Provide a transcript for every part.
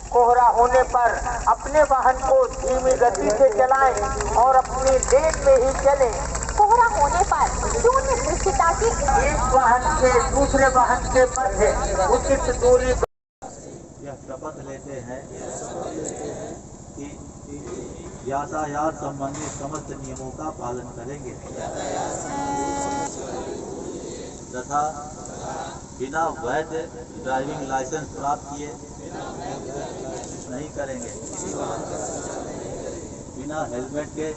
कोहरा होने पर अपने वाहन को धीमी गति से चलाएं और अपनी लेन में ही चलें। कोहरा होने पर शून्य दृश्यता की एक वाहन से दूसरे वाहन के मध्य उचित दूरी। यह शपथ लेते हैं कि यातायात संबंधी समस्त नियमों का पालन करेंगे तथा बिना वैध ड्राइविंग लाइसेंस प्राप्त किए नहीं करेंगे, बिना हेलमेट के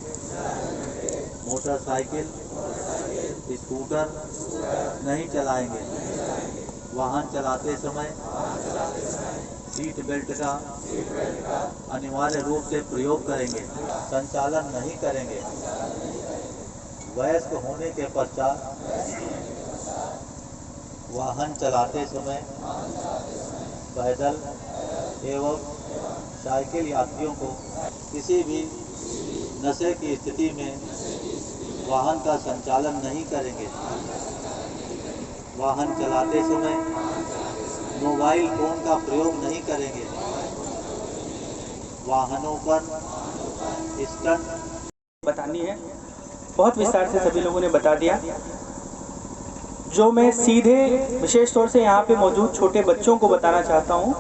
मोटरसाइकिल स्कूटर नहीं चलाएंगे, वाहन चलाते समय सीट बेल्ट का अनिवार्य रूप से प्रयोग करेंगे, संचालन नहीं करेंगे। वयस्क होने के पश्चात वाहन चलाते समय पैदल एवं साइकिल यात्रियों को किसी भी नशे की स्थिति में वाहन का संचालन नहीं करेंगे। वाहन चलाते समय मोबाइल फोन का प्रयोग नहीं करेंगे। वाहनों पर स्टंट बतानी है, बहुत विस्तार से सभी लोगों ने बता दिया। जो मैं सीधे विशेष तौर से यहाँ पे मौजूद छोटे बच्चों को बताना चाहता हूँ,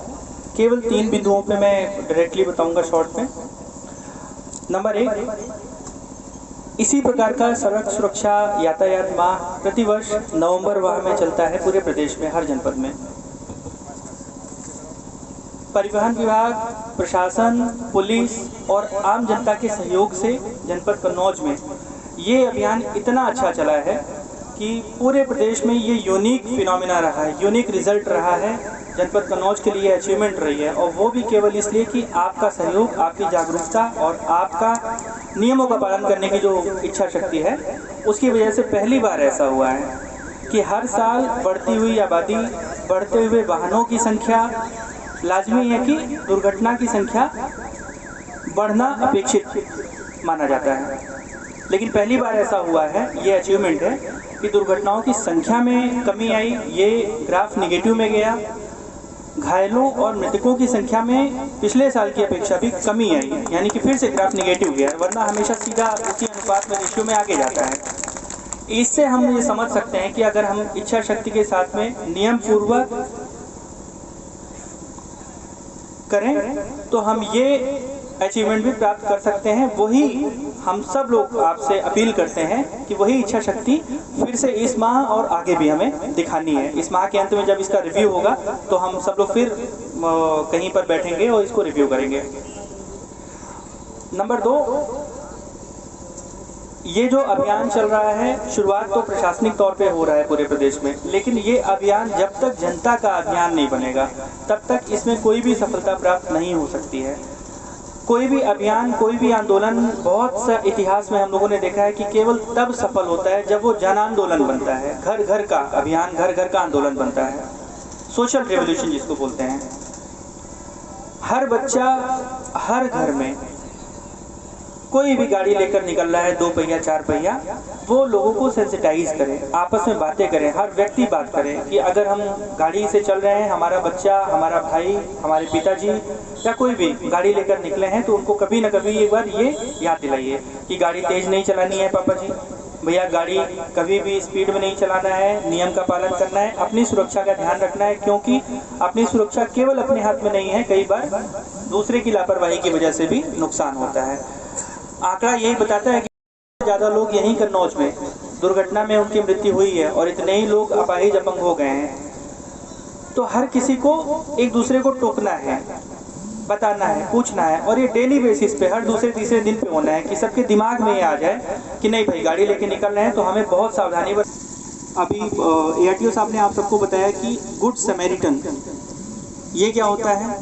केवल 3 बिंदुओं पे मैं डायरेक्टली बताऊंगा शॉर्ट में। नंबर 1, इसी प्रकार का सड़क सुरक्षा यातायात माह प्रतिवर्ष नवंबर माह में चलता है पूरे प्रदेश में, हर जनपद में। परिवहन विभाग, प्रशासन, पुलिस और आम जनता के सहयोग से जनपद कन्नौज में ये अभियान इतना अच्छा चला है कि पूरे प्रदेश में ये यूनिक फिनोमिना रहा है, यूनिक रिजल्ट रहा है। जनपद कन्नौज के लिए अचीवमेंट रही है, और वो भी केवल इसलिए कि आपका सहयोग, आपकी जागरूकता और आपका नियमों का पालन करने की जो इच्छा शक्ति है, उसकी वजह से पहली बार ऐसा हुआ है कि हर साल बढ़ती हुई आबादी, बढ़ते हुए वाहनों की संख्या, लाजमी है कि दुर्घटना की संख्या बढ़ना अपेक्षित माना जाता है, लेकिन पहली बार ऐसा हुआ है, ये अचीवमेंट है कि दुर्घटनाओं की संख्या में कमी आई। ये ग्राफ निगेटिव में गया। घायलों और मृतकों की संख्या में पिछले साल की अपेक्षा भी कमी आई, यानी कि फिर से ग्राफ निगेटिव गया, वरना हमेशा सीधा उसी अनुपात में रेशियो में आगे जाता है। इससे हम ये समझ सकते हैं कि अगर हम इच्छा शक्ति के साथ में नियम पूर्वक करें तो हम ये अचीवमेंट भी प्राप्त कर सकते हैं। वही हम सब लोग आपसे अपील करते हैं कि वही इच्छा शक्ति फिर से इस माह और आगे भी हमें दिखानी है। इस माह के अंत में जब इसका रिव्यू होगा तो हम सब लोग फिर कहीं पर बैठेंगे और इसको रिव्यू करेंगे। नंबर 2, ये जो अभियान चल रहा है, शुरुआत तो प्रशासनिक तौर पे हो रहा है पूरे प्रदेश में, लेकिन ये अभियान जब तक जनता का अभियान नहीं बनेगा तब तक इसमें कोई भी सफलता प्राप्त नहीं हो सकती है। कोई भी अभियान, कोई भी आंदोलन, बहुत सा इतिहास में हम लोगों ने देखा है कि केवल तब सफल होता है जब वो जन आंदोलन बनता है, घर घर का अभियान, घर घर का आंदोलन बनता है, सोशल रेवोल्यूशन जिसको बोलते हैं। हर बच्चा हर घर में कोई भी गाड़ी लेकर निकल रहा है, 2 पहिया 4 पहिया, वो लोगों को सेंसिटाइज करें, आपस में बातें करें, हर व्यक्ति बात करें कि अगर हम गाड़ी से चल रहे हैं, हमारा बच्चा, हमारा भाई, हमारे पिताजी या कोई भी गाड़ी लेकर निकले हैं, तो उनको कभी ना कभी एक बार ये याद दिलाइए कि गाड़ी तेज नहीं चलानी है पापा जी, भैया गाड़ी कभी भी स्पीड में नहीं चलाना है, नियम का पालन करना है, अपनी सुरक्षा का ध्यान रखना है, क्योंकि अपनी सुरक्षा केवल अपने हाथ में नहीं है, कई बार दूसरे की लापरवाही की वजह से भी नुकसान होता है। आंकड़ा यही बताता है कि ज़्यादा लोग यहीं कन्नौज में दुर्घटना में उनकी मृत्यु हुई है और इतने ही लोग अपाहिज अपंग हो गए हैं। तो हर किसी को एक दूसरे को टोकना है, बताना है, पूछना है, और ये डेली बेसिस पे हर दूसरे तीसरे दिन पे होना है कि सबके दिमाग में ये आ जाए कि नहीं भाई गाड़ी लेके निकल रहे हैं तो हमें बहुत सावधानी अभी ARTO साहब ने आप सबको बताया कि गुड समैरिटन ये क्या होता है।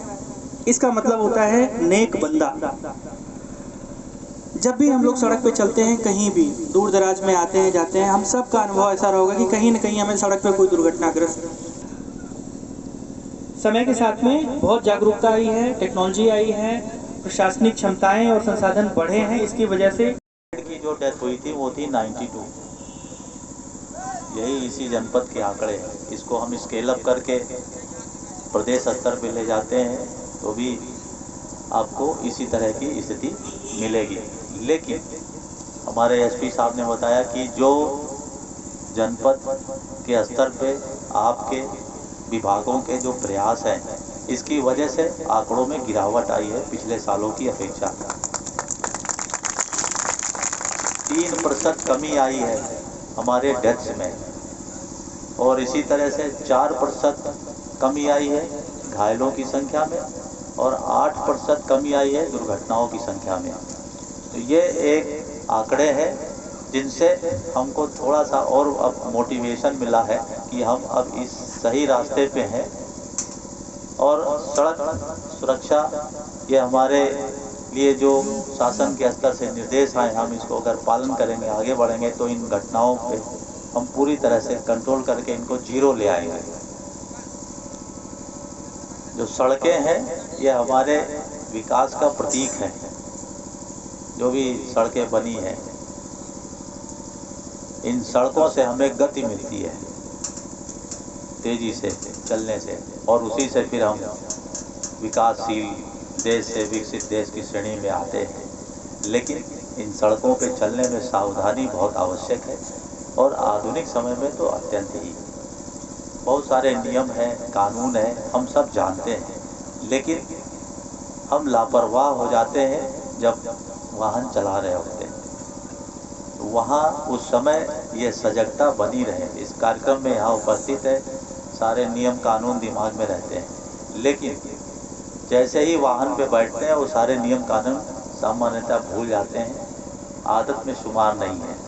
इसका मतलब होता है नेक बंदा। जब भी हम लोग सड़क पे चलते हैं, कहीं भी दूर दराज में आते हैं जाते हैं, हम सब का अनुभव ऐसा रहा होगा कि कहीं न कहीं हमें सड़क पे कोई दुर्घटनाग्रस्त। समय के साथ में बहुत जागरूकता आई है, टेक्नोलॉजी आई है, प्रशासनिक क्षमताएं और संसाधन बढ़े हैं, इसकी वजह से की जो डेथ हुई थी वो थी 92। यही इसी जनपद के आंकड़े हैं। इसको हम स्केल अप करके प्रदेश स्तर पे ले जाते हैं तो भी आपको इसी तरह की स्थिति मिलेगी। लेकिन हमारे एसपी साहब ने बताया कि जो जनपद के स्तर पे आपके विभागों के जो प्रयास हैं, इसकी वजह से आंकड़ों में गिरावट आई है पिछले सालों की अपेक्षा। 3% कमी आई है हमारे डेथ्स में, और इसी तरह से 4% कमी आई है घायलों की संख्या में, और 8% कमी आई है दुर्घटनाओं की संख्या में। तो ये एक आंकड़े हैं जिनसे हमको थोड़ा सा और अब मोटिवेशन मिला है कि हम अब इस सही रास्ते पे हैं। और सड़क सुरक्षा, ये हमारे लिए जो शासन के स्तर से निर्देश आए, हम इसको अगर पालन करेंगे, आगे बढ़ेंगे, तो इन घटनाओं पे हम पूरी तरह से कंट्रोल करके इनको जीरो ले आएंगे। जो सड़कें हैं ये हमारे विकास का प्रतीक है। जो भी सड़कें बनी हैं, इन सड़कों से हमें गति मिलती है तेजी से चलने से, और उसी से फिर हम विकासशील देश से विकसित देश की श्रेणी में आते हैं। लेकिन इन सड़कों पे चलने में सावधानी बहुत आवश्यक है, और आधुनिक समय में तो अत्यंत ही। बहुत सारे नियम हैं, कानून है, हम सब जानते हैं, लेकिन हम लापरवाह हो जाते हैं जब वाहन चला रहे होते हैं। तो वहाँ उस समय ये सजगता बनी रहे। इस कार्यक्रम में यहाँ उपस्थित है, सारे नियम कानून दिमाग में रहते हैं, लेकिन जैसे ही वाहन पे बैठते हैं वो सारे नियम कानून सामान्यतः भूल जाते हैं, आदत में शुमार नहीं है।